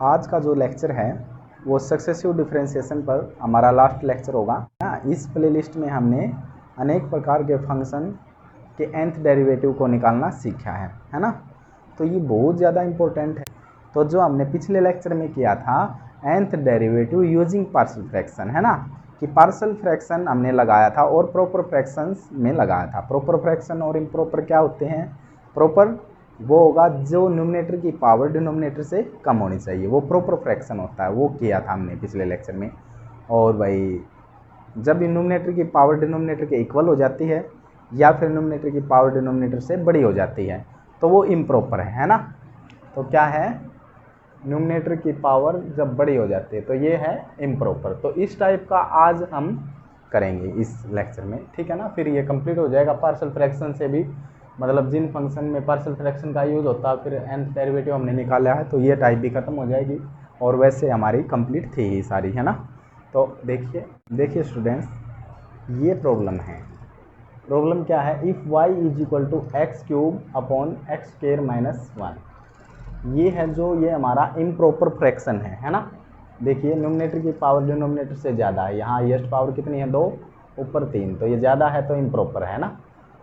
आज का जो लेक्चर है वो सक्सेसिव डिफरेंशिएशन पर हमारा लास्ट लेक्चर होगा ना। इस प्लेलिस्ट में हमने अनेक प्रकार के फंक्शन के nth डेरिवेटिव को निकालना सीखा है ना। तो ये बहुत ज़्यादा इम्पोर्टेंट है। तो जो हमने पिछले लेक्चर में किया था nth derivative using partial fraction, है ना, कि पार्शियल फ्रैक्शन हमने लगाया था और प्रॉपर फ्रैक्शंस में लगाया था। प्रॉपर फ्रैक्शन और इम्प्रॉपर क्या होते हैं? प्रॉपर वो होगा जो न्यूमरेटर की पावर डिनोमिनेटर से कम होनी चाहिए, वो प्रॉपर फ्रैक्शन होता है। वो किया था हमने पिछले लेक्चर में। और भाई जब न्यूमरेटर की पावर डिनोमिनेटर के इक्वल हो जाती है या फिर न्यूमरेटर की पावर डिनोमिनेटर से बड़ी हो जाती है तो वो इम्प्रॉपर है ना। तो क्या है? न्यूमरेटर की पावर जब बड़ी हो जाती है तो ये है इम्प्रॉपर। तो इस टाइप का आज हम करेंगे इस लेक्चर में, ठीक है ना। फिर ये कंप्लीट हो जाएगा पार्शियल फ्रैक्शन से भी, मतलब जिन फंक्शन में पार्शियल फ्रैक्शन का यूज़ होता है फिर nth डेरिवेटिव हमने निकाला है तो ये टाइप भी खत्म हो जाएगी। और वैसे हमारी कंप्लीट थी ही सारी, है ना। तो देखिए स्टूडेंट्स, ये प्रॉब्लम है। प्रॉब्लम क्या है? If y is equal to x cube upon x square minus 1, ये है जो ये हमारा इम्प्रॉपर फ्रैक्शन है ना। देखिए न्यूमरेटर की पावर डिनोमिनेटर से ज़्यादा है, यहाँ हाईएस्ट पावर कितनी है? 2, ऊपर 3, तो ये ज़्यादा है तो इम्प्रॉपर है ना।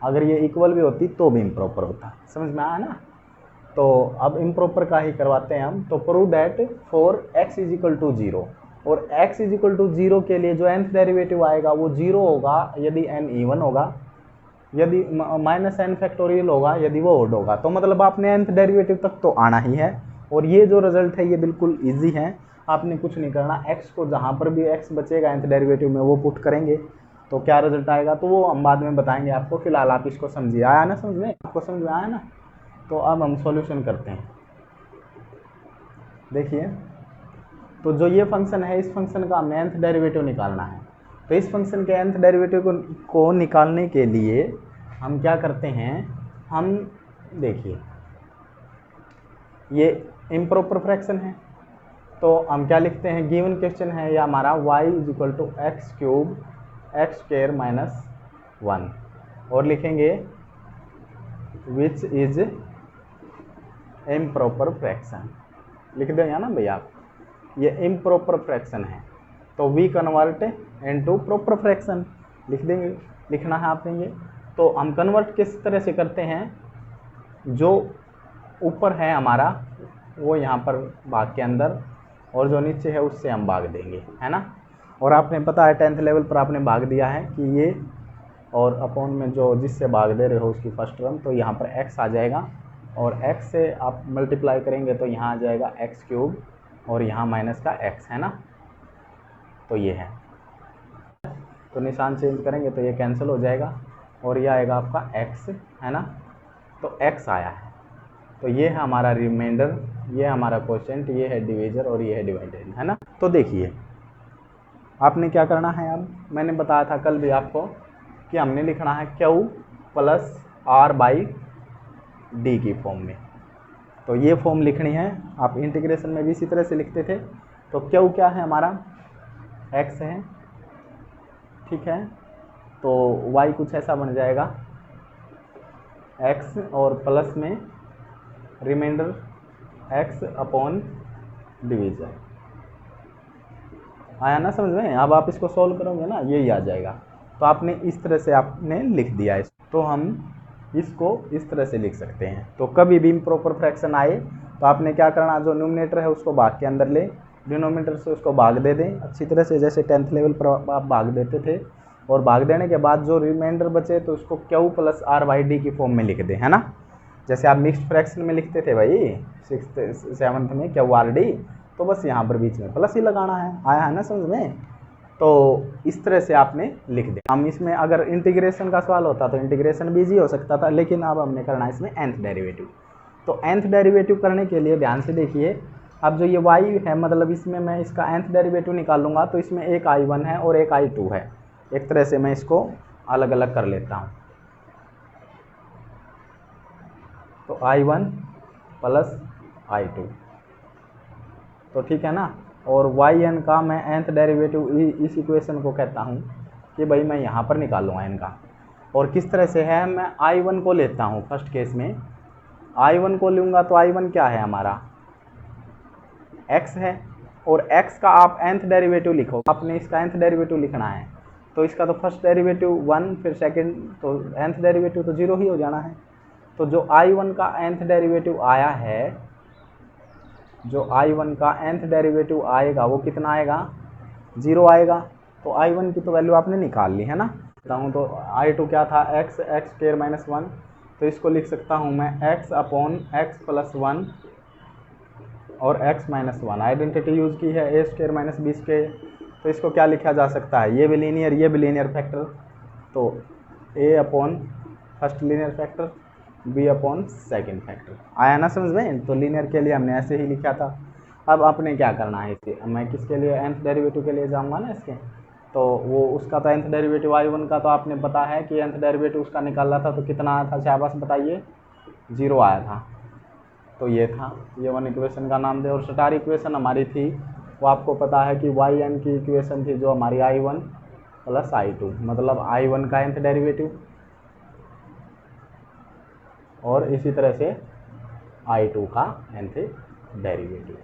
अगर ये इक्वल भी होती तो भी इम्प्रॉपर होता। समझ में आया ना। तो अब इम्प्रॉपर का ही करवाते हैं हम। तो prove that for x is equal to 0, और x इज इक्वल टू 0 के लिए जो nth डेरिवेटिव आएगा वो 0 होगा यदि n इवन होगा, यदि माइनस n फैक्टोरियल होगा यदि वो ओड होगा। तो मतलब आपने nth डेरिवेटिव तक तो आना ही है। और ये जो रिजल्ट है ये बिल्कुल ईजी है, आपने कुछ नहीं करना। x को जहाँ पर भी x बचेगा nth डेरिवेटिव में वो पुट करेंगे तो क्या रिजल्ट आएगा तो वो हम बाद में बताएंगे आपको। फिलहाल आप इसको समझिए। आया ना समझ में? आपको समझ में आया ना? तो अब हम सॉल्यूशन करते हैं। देखिए, तो जो ये फंक्शन है इस फंक्शन का हमें nth डेरिवेटिव निकालना है। तो इस फंक्शन के nth डेरिवेटिव को निकालने के लिए हम क्या करते हैं? हम देखिए ये इम्प्रॉपर फ्रैक्शन है तो हम क्या लिखते हैं? गिवन क्वेश्चन है या हमारा y is equal to x cube x square minus 1, और लिखेंगे विच इज इम्प्रॉपर फ्रैक्शन। लिख देंगे ना भैया आप, ये इम्प्रॉपर फ्रैक्शन है तो we convert into proper fraction लिख देंगे। लिखना है आपने ये। तो हम कन्वर्ट किस तरह से करते हैं? जो ऊपर है हमारा वो यहाँ पर भाग के अंदर, और जो नीचे है उससे हम भाग देंगे, है ना। और आपने पता है 10th लेवल पर आपने भाग दिया है कि ये और अपॉन में जो जिससे भाग दे रहे हो उसकी फर्स्ट टर्म, तो यहाँ पर x आ जाएगा और x से आप मल्टीप्लाई करेंगे तो यहाँ आ जाएगा एक्स क्यूब और यहाँ माइनस का x, है ना। तो ये है, तो निशान चेंज करेंगे तो ये कैंसिल हो जाएगा और ये आएगा आपका x, है ना। तो x आया है। तो ये है हमारा रिमाइंडर, ये हमारा क्वोशिएंट, ये है डिवीजर और ये है डिवाइडेड, है ना। तो देखिए आपने क्या करना है। अब मैंने बताया था कल भी आपको कि हमने लिखना है Q plus R by D की फॉर्म में। तो ये फॉर्म लिखनी है। आप इंटीग्रेशन में भी इसी तरह से लिखते थे। तो Q क्या है? हमारा x है, ठीक है। तो y कुछ ऐसा बन जाएगा x और प्लस में रिमाइंडर x अपॉन डिवीजन। आया ना समझ में? अब आप इसको सॉल्व करोगे ना यही आ जाएगा। तो आपने इस तरह से आपने लिख दिया है। तो हम इसको इस तरह से लिख सकते हैं। तो कभी भी इम्प्रॉपर फ्रैक्शन आए तो आपने क्या करना? जो न्यूमरेटर है उसको भाग के अंदर ले, डिनोमिनेटर से उसको भाग दे दें अच्छी तरह से, जैसे 10th लेवल पर आप भाग देते थे। और भाग देने के बाद जो रिमाइंडर बचे तो उसको Q plus R by D की फॉर्म में लिख दें, है ना। जैसे आप मिक्स्ड फ्रैक्शन में लिखते थे भाई 6th 7th में QRD, तो बस यहाँ पर बीच में प्लस ही लगाना है। आया है ना समझ में? तो इस तरह से आपने लिख दिया। हम इसमें अगर इंटीग्रेशन का सवाल होता तो इंटीग्रेशन भी इजी हो सकता था, लेकिन अब हमने करना है इसमें nth डेरिवेटिव। तो nth डेरिवेटिव करने के लिए ध्यान से देखिए, अब जो ये y है मतलब इसमें मैं इसका nth डेरिवेटिव निकालूंगा तो इसमें एक I1 है और एक I2 है। एक तरह से मैं इसको अलग अलग कर लेता हूँ। तो I1 प्लस I2, तो ठीक है ना। और yn का मैं nth डेरिवेटिव इस इक्वेशन को कहता हूँ कि भाई मैं यहाँ पर निकालूंगा n का। और किस तरह से है? मैं I1 को लेता हूँ फर्स्ट केस में। I1 को लूँगा तो I1 क्या है हमारा? x है और x का आप nth डेरिवेटिव लिखो, आपने इसका nth डेरिवेटिव लिखना है तो इसका तो फर्स्ट डेरिवेटिव 1, फिर सेकंड, तो nth डेरिवेटिव तो 0 ही हो जाना है। तो जो I1 का nth डेरिवेटिव आया है, जो I1 का nth डेरिवेटिव आएगा वो कितना आएगा, 0 आएगा। तो I1 की तो वैल्यू आपने निकाल ली है ना। तो I2 क्या था, x स्क्वायर माइनस 1, तो इसको लिख सकता हूँ मैं x अपॉन x प्लस 1 और x माइनस 1। आइडेंटिटी यूज़ की है a square minus b square, तो इसको क्या लिखा जा सकता है, ये भी लीनियर फैक्टर, तो a upon first linear factor b upon second factor. आया ना समझ में। तो लीनियर के लिए हमने ऐसे ही लिखा था। अब आपने क्या करना है इसे, मैं किसके लिए nth डेरिवेटिव के लिए जाऊंगा ना इसके, तो वो उसका तो nth डेरिवेटिव I1 का तो आपने पता है कि nth डेरिवेटिव उसका निकाला था तो कितना आया था, शाबाश बताइए, 0 आया था। तो ये था, ये वन इक्वेशन का नाम दे। और स्टार इक्वेशन हमारी थी, वो आपको पता है कि yn की इक्वेशन थी जो हमारी I1 प्लस I2, मतलब I1 का nth डेरिवेटिव और इसी तरह से I2 का nth डेरिवेटिव।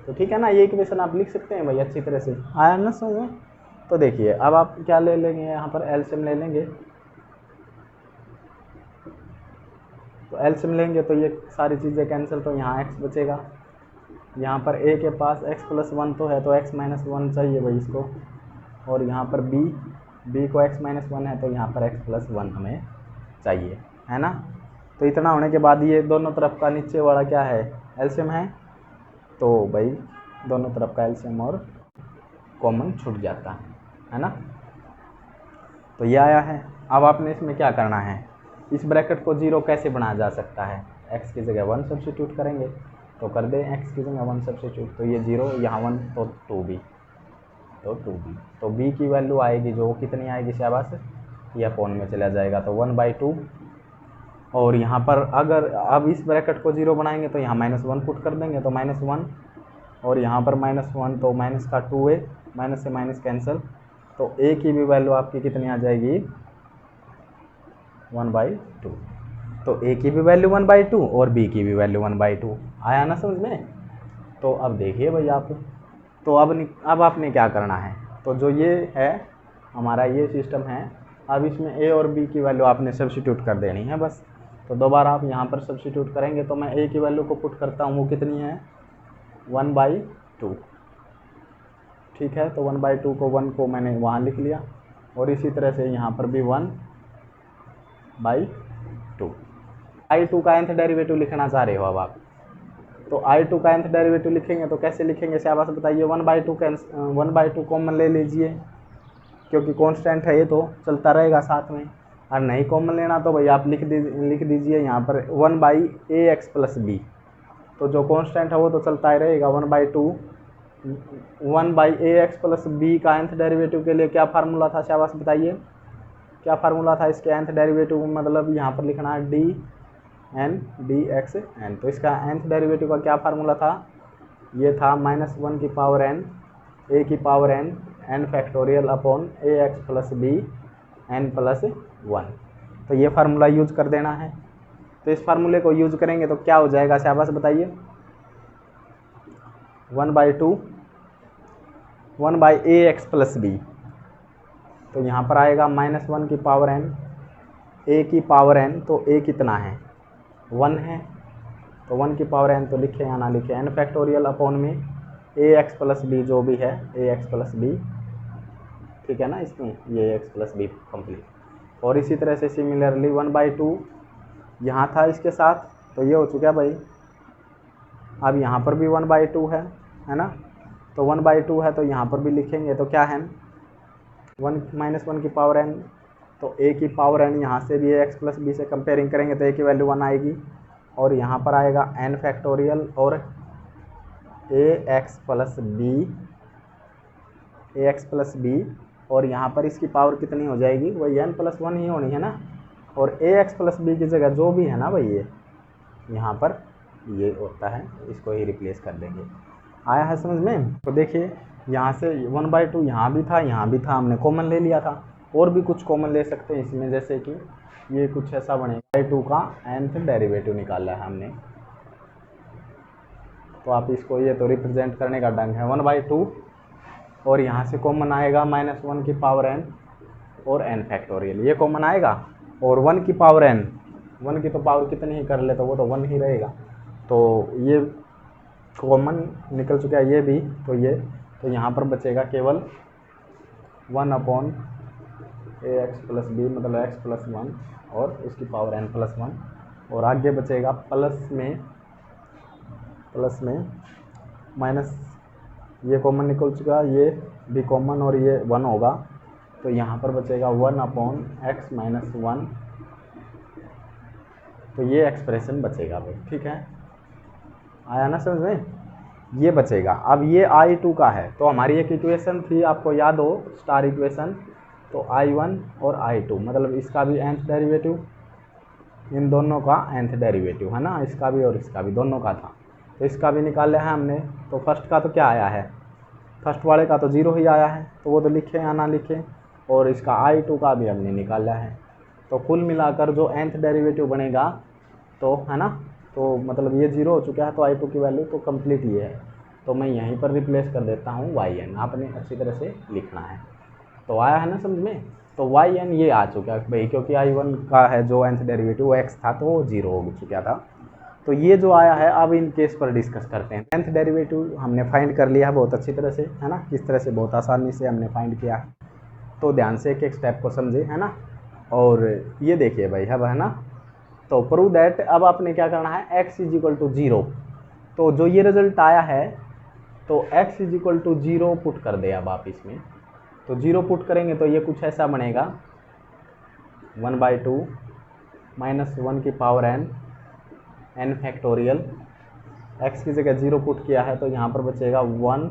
तो ठीक है ना, ये इक्वेशन आप लिख सकते हैं भाई अच्छी तरह से। आया ना समझ में। तो देखिए अब आप क्या ले लेंगे, यहाँ पर एलसीएम ले लेंगे। तो एलसीएम लेंगे तो ये सारी चीज़ें कैंसिल, तो यहाँ x बचेगा। यहाँ पर a के पास x प्लस 1 तो है, तो x माइनस 1 चाहिए भाई इसको। और यहाँ पर b को x माइनस 1 है, तो यहाँ पर x प्लस 1 हमें चाहिए, है ना। तो इतना होने के बाद ये दोनों तरफ का नीचे वाला क्या है, एलसीएम है, तो भाई दोनों तरफ का एलसीएम और कॉमन छूट जाता है ना। तो ये आया है। अब आपने इसमें क्या करना है, इस ब्रैकेट को 0 कैसे बनाया जा सकता है, x की जगह 1 सब्स्टिट्यूट करेंगे, तो कर दें x की जगह 1 सब्स्टिट्यूट, तो ये 0 यहाँ 1 तो 2b, तो b की वैल्यू आएगी जो कितनी आएगी, शाबाश, ये अपॉन में चला जाएगा, तो 1/2। और यहाँ पर अगर अब इस ब्रैकेट को 0 बनाएंगे तो यहाँ -1 पुट कर देंगे, तो -1, और यहाँ पर -1 तो माइनस का 2 है, माइनस से माइनस कैंसिल, तो a की भी वैल्यू आपकी कितनी आ जाएगी, 1/2। तो a की भी वैल्यू 1/2 और b की भी वैल्यू 1/2। आया ना समझ में। तो अब देखिए भाई आप, तो अब आपने क्या करना है, तो जो ये है हमारा ये सिस्टम है, अब इसमें a और b की वैल्यू आपने सब्स्टिट्यूट कर देनी है बस। तो दोबारा आप यहाँ पर सब्स्टिट्यूट करेंगे, तो मैं a की वैल्यू को पुट करता हूँ, वो कितनी है, 1/2, ठीक है। तो 1/2 को 1 को मैंने वहाँ लिख लिया, और इसी तरह से यहाँ पर भी 1/2। I2 का nth डेरिवेटिव लिखना चाह रहे हो अब आप, तो I2 का nth डेरिवेटिव लिखेंगे तो कैसे लिखेंगे, शाबाश बताइए। 1/2 कॉमन ले लीजिए, क्योंकि कांस्टेंट है ये तो चलता रहेगा साथ में। और नहीं कॉमन लेना तो भाई आप लिख दीजिए यहाँ पर 1/ax प्लस b, तो जो कांस्टेंट है वो तो चलता ही रहेगा। 1/ax प्लस b का nth डेरिवेटिव के लिए क्या फार्मूला था, शाबाश बताइए, क्या फार्मूला था इसके nth डेरिवेटिव, मतलब यहाँ पर लिखना है dn dxn। तो इसका nth डेरिवेटिव का क्या फार्मूला था, ये था -1 की पावर n a की power n n factorial upon ax plus b n plus 1। तो ये फार्मूला यूज कर देना है। तो इस फार्मूले को यूज करेंगे तो क्या हो जाएगा, शाबाश बताइए, 1/ax प्लस b, तो यहाँ पर आएगा -1 की पावर n a की पावर n, तो a कितना है, 1 है, तो 1 की पावर n तो लिखे या ना लिखे, n फैक्टोरियल अपॉन में ax प्लस b जो भी है, ax प्लस b, ठीक है ना, इसमें ये ax प्लस b कंप्लीट। और इसी तरह से सिमिलरली 1/2 यहाँ था इसके साथ, तो ये हो चुका भाई। अब यहाँ पर भी 1/2 है ना, तो 1/2 है, तो यहाँ पर भी लिखेंगे तो क्या है, 1 की पावर n, तो a की पावर n, यहाँ से भी ax प्लस b से कंपेयरिंग करेंगे तो a की वैल्यू 1 आएगी, और यहाँ पर आएगा n फैक्टोरियल और ax प्लस b, और यहाँ पर इसकी पावर कितनी हो जाएगी, वही n प्लस 1 ही होनी है ना, और ax प्लस b की जगह जो भी है ना भाई ये यहाँ पर ये होता है, इसको ही रिप्लेस कर देंगे। आया है समझ में। तो देखिए यहाँ से 1/2 यहाँ भी था, यहाँ भी था, हमने कॉमन ले लिया था, और भी कुछ कॉमन ले सकते हैं इसमें, जैसे कि ये कुछ ऐसा बनेगा, 2 का nth डेरिवेटिव निकाला है हमने, तो तो आप इसको ये तो रिप्रेजेंट करने का ढंग है 1/2 और यहाँ से कॉमन आएगा -1 की पावर n और n फैक्टोरियल, ये कॉमन आएगा और 1 की पावर n, 1 की तो पावर कितनी ही कर ले तो वो तो 1 ही रहेगा, तो ये कॉमन निकल चुका है ये भी, तो ये तो यहाँ पर बचेगा केवल 1/ax + b मतलब x + 1 और उसकी पावर n + 1 और आगे बचेगा प्लस में माइनस, ये कॉमन निकल चुका, ये भी कॉमन और ये 1 होगा, तो यहाँ पर बचेगा 1/x - 1, तो ये एक्सप्रेशन बचेगा भाई। ठीक है, आया ना समझ में, ये बचेगा। अब ये I2 का है, तो हमारी एक इक्वेशन थी आपको याद हो स्टार इक्वेशन, तो I1 और I2 मतलब इसका भी nth डेरिवेटिव, इन दोनों का nth डेरिवेटिव है ना, इसका भी और इसका भी, दोनों का था, तो इसका भी निकाला है हमने। तो फर्स्ट का तो क्या आया है, फर्स्ट वाले का तो 0 ही आया है, तो वो तो लिखे या ना लिखे, और इसका I2 का भी हमने निकाला है। तो कुल मिलाकर जो nth डेरिवेटिव बनेगा तो है ना, तो मतलब ये 0 हो चुका है, तो I2 की वैल्यू तो कंप्लीट ये है, तो मैं यहीं पर रिप्लेस कर देता हूँ yn, आपने अच्छी तरह से लिखना है। तो आया है ना समझ में, तो yn ये आ चुका है भाई, क्योंकि I1 का है जो nth डेरिवेटिव वो x था तो वो 0 हो चुका था। तो ये जो आया है, अब इन केस पर डिस्कस करते हैं। nth डेरिवेटिव हमने फाइंड कर लिया है बहुत अच्छी तरह से, है ना, किस तरह से बहुत आसानी से हमने फाइंड किया है, तो ध्यान से एक एक स्टेप को समझे, है ना। और ये देखिए भाई, अब है ना, तो प्रूव दैट, अब आपने क्या करना है, x = 0, तो जो ये रिजल्ट आया है तो x = 0 पुट कर दे। अब आप इसमें तो 0 पुट करेंगे तो ये कुछ ऐसा बनेगा 1/2 - 1 की पावर n फैक्टोरियल, x की जगह 0 पुट किया है तो यहाँ पर बचेगा 1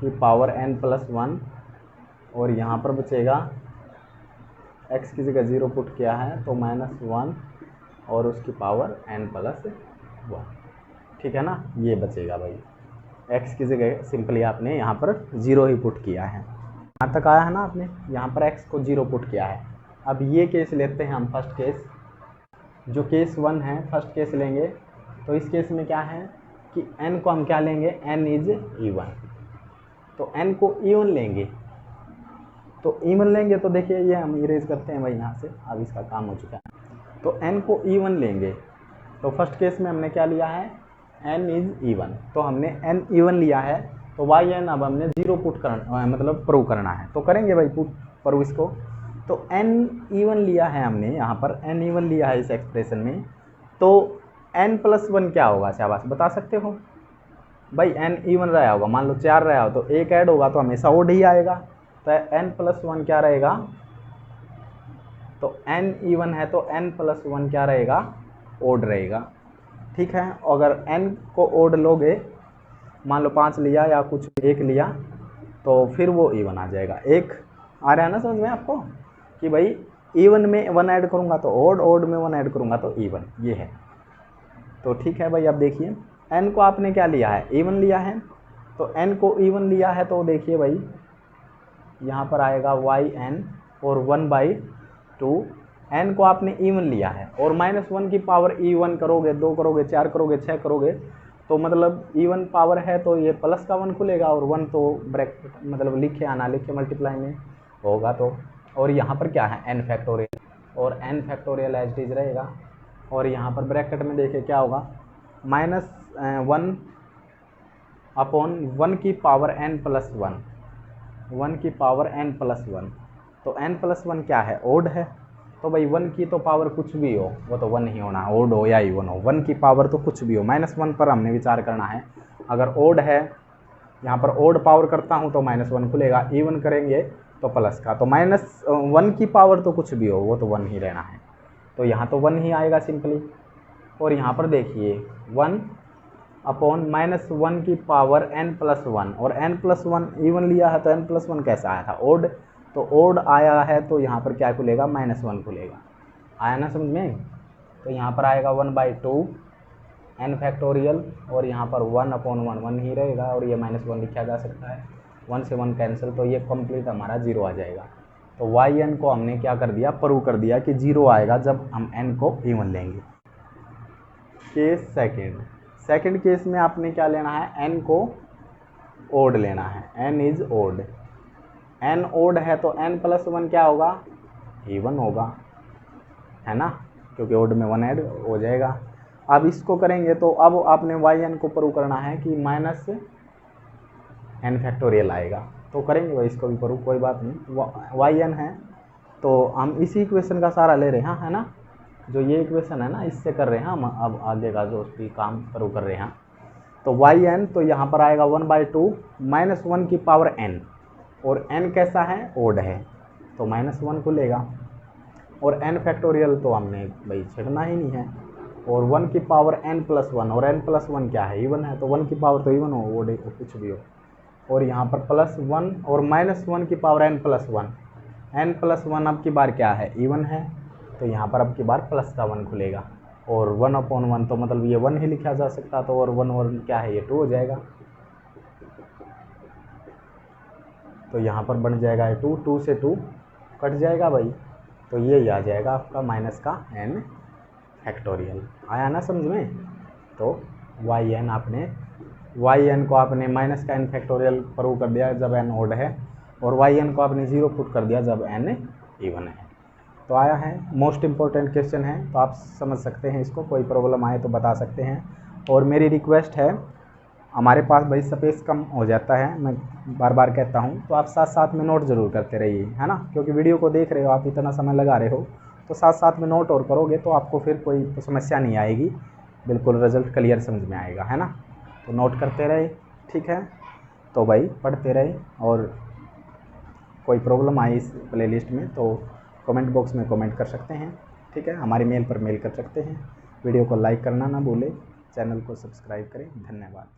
की पावर n + 1 और यहाँ पर बचेगा x की जगह 0 पुट किया है तो -1 और उसकी पावर n + 1। ठीक है ना, ये बचेगा भाई, x की जगह सिंपली आपने यहाँ पर 0 ही पुट किया है। यहाँ तक आया है ना, आपने यहाँ पर x को 0 पुट किया है। अब ये केस लेते हैं हम, फर्स्ट केस, जो केस 1 है, फर्स्ट केस लेंगे, तो इस केस में क्या है कि n को हम क्या लेंगे, n इज इवन, तो n को इवन लेंगे, तो इवन लेंगे तो देखिए ये हम इरेज करते हैं भाई यहाँ से, अब इसका काम हो चुका है, तो n को इवन लेंगे, तो फर्स्ट केस में हमने क्या लिया है, n इज इवन, तो हमने n इवन लिया है, तो yn अब हमने 0 पुट करना मतलब प्रूव करना है, तो करेंगे भाई पुट प्रूव इसको। तो n इवन लिया है हमने, यहाँ पर n इवन लिया है इस एक्सप्रेशन में, तो n + 1 क्या होगा, शाबाश बता सकते हो भाई, n इवन रहा होगा, मान लो 4 रहा हो तो 1 ऐड होगा तो हमेशा ओड ही आएगा, तो n + 1 क्या रहेगा, तो n इवन है तो n + 1 क्या रहेगा, ओड रहेगा। ठीक है, अगर n को ओड लोगे, मान लो 5 लिया या कुछ 1 लिया, तो फिर वो इवन आ जाएगा। एक आ रहा है ना समझ में आपको, कि भाई इवन में 1 ऐड करूँगा तो ओड, ओड में 1 ऐड करूँगा तो इवन, ये है। तो ठीक है भाई, अब देखिए n को आपने क्या लिया है, इवन लिया है, तो n को इवन लिया है, तो देखिए भाई यहाँ पर आएगा yn और 1/2, n को आपने इवन लिया है और -1 की पावर e1 करोगे, 2 करोगे, 4 करोगे, 6 करोगे, तो मतलब इवन पावर है तो ये प्लस का 1 खुलेगा और 1 तो ब्रैकेट मतलब लिखे या ना लिखे मल्टीप्लाई में होगा, तो और यहाँ पर क्या है n फैक्टोरियल, और n factorial as it is रहेगा, और यहाँ पर ब्रैकेट में देखिए क्या होगा, -1/1 की पावर n + 1, 1 की पावर n + 1, तो n + 1 क्या है, ओड है, तो भाई 1 की तो पावर कुछ भी हो वो तो 1 ही होना, ओड हो या इवन हो, 1 की पावर तो कुछ भी हो, -1 पर हमने विचार करना है। अगर ओड है, यहाँ पर ओड पावर करता हूँ तो -1 खुलेगा, इवन करेंगे तो प्लस का, तो -1 की पावर तो कुछ भी हो वो तो 1 ही रहना है, तो यहाँ तो 1 ही आएगा सिंपली। और यहाँ पर देखिए 1/-1 की पावर n + 1, और n + 1 इवन लिया है तो n + 1 कैसा आया था, ओड, तो ओड आया है तो यहाँ पर क्या खुलेगा, -1 खुलेगा। आया ना समझ में, तो यहाँ पर आएगा 1/2 n फैक्टोरियल, और यहाँ पर 1/1 1 ही रहेगा, और ये -1 लिखा जा सकता है, 1 से 1 कैंसिल, तो ये कंप्लीट हमारा 0 आ जाएगा। तो yn को हमने क्या कर दिया, प्रूव कर दिया कि 0 आएगा जब हम n को इवन लेंगे। केस सेकेंड, सेकंड केस में आपने क्या लेना है, n को ओड लेना है, n is odd, n odd है तो n प्लस 1 क्या होगा, इवन होगा, है ना, क्योंकि ओड में 1 ऐड हो जाएगा। अब इसको करेंगे तो अब आपने yn को प्रूव करना है कि माइनस n फैक्टोरियल आएगा, तो करेंगे भाई इसको भी प्रूव, कोई बात नहीं। yn है तो हम इसी इक्वेशन का सहारा ले रहे हैं, है ना, जो ये इक्वेशन है ना इससे कर रहे हैं हम अब आगे का जो उसकी काम प्रूव कर रहे हैं। तो yn तो यहाँ पर आएगा 1/2 माइनस 1 की पावर n, और n कैसा है, ओड है, तो माइनस 1 को लेगा, और n फैक्टोरियल तो हमने भाई छेड़ना ही नहीं है, और 1 की पावर n प्लस 1, और n प्लस 1 क्या है, इवन है, तो 1 की पावर तो इवन हो, ओड हो, कुछ भी हो, और यहाँ पर प्लस 1 और माइनस 1 की power n plus 1, n plus 1 अब की बार क्या है, इवन है, तो यहाँ पर अब की बार प्लस का 1 खुलेगा, और 1/1 तो मतलब ये 1 ही लिखा जा सकता, तो और 1 और क्या है, ये 2 हो जाएगा, तो यहाँ पर बन जाएगा ये 2 से 2 कट जाएगा भाई, तो ये ही आ जाएगा आपका माइनस का n फैक्टोरियल। आया ना समझ में। तो yn को आपने माइनस का n फैक्टोरियल प्रूव कर दिया जब n ओड है, और yn को आपने 0 पुट कर दिया जब n इवन है। तो आया है, मोस्ट इम्पोर्टेंट क्वेश्चन है, तो आप समझ सकते हैं इसको, कोई प्रॉब्लम आए तो बता सकते हैं। और मेरी रिक्वेस्ट है, हमारे पास भाई स्पेस कम हो जाता है, मैं बार बार कहता हूँ, तो आप साथ साथ में नोट ज़रूर करते रहिए, है ना, क्योंकि वीडियो को देख रहे हो आप, इतना समय लगा रहे हो, तो साथ साथ में नोट और करोगे तो आपको फिर कोई समस्या नहीं आएगी, बिल्कुल रिजल्ट क्लियर समझ में आएगा, है ना। तो नोट करते रहे, ठीक है, तो भाई पढ़ते रहे, और कोई प्रॉब्लम आई इस प्लेलिस्ट में तो कमेंट बॉक्स में कमेंट कर सकते हैं, ठीक है, हमारी मेल पर मेल कर सकते हैं। वीडियो को लाइक करना ना भूलें, चैनल को सब्सक्राइब करें। धन्यवाद।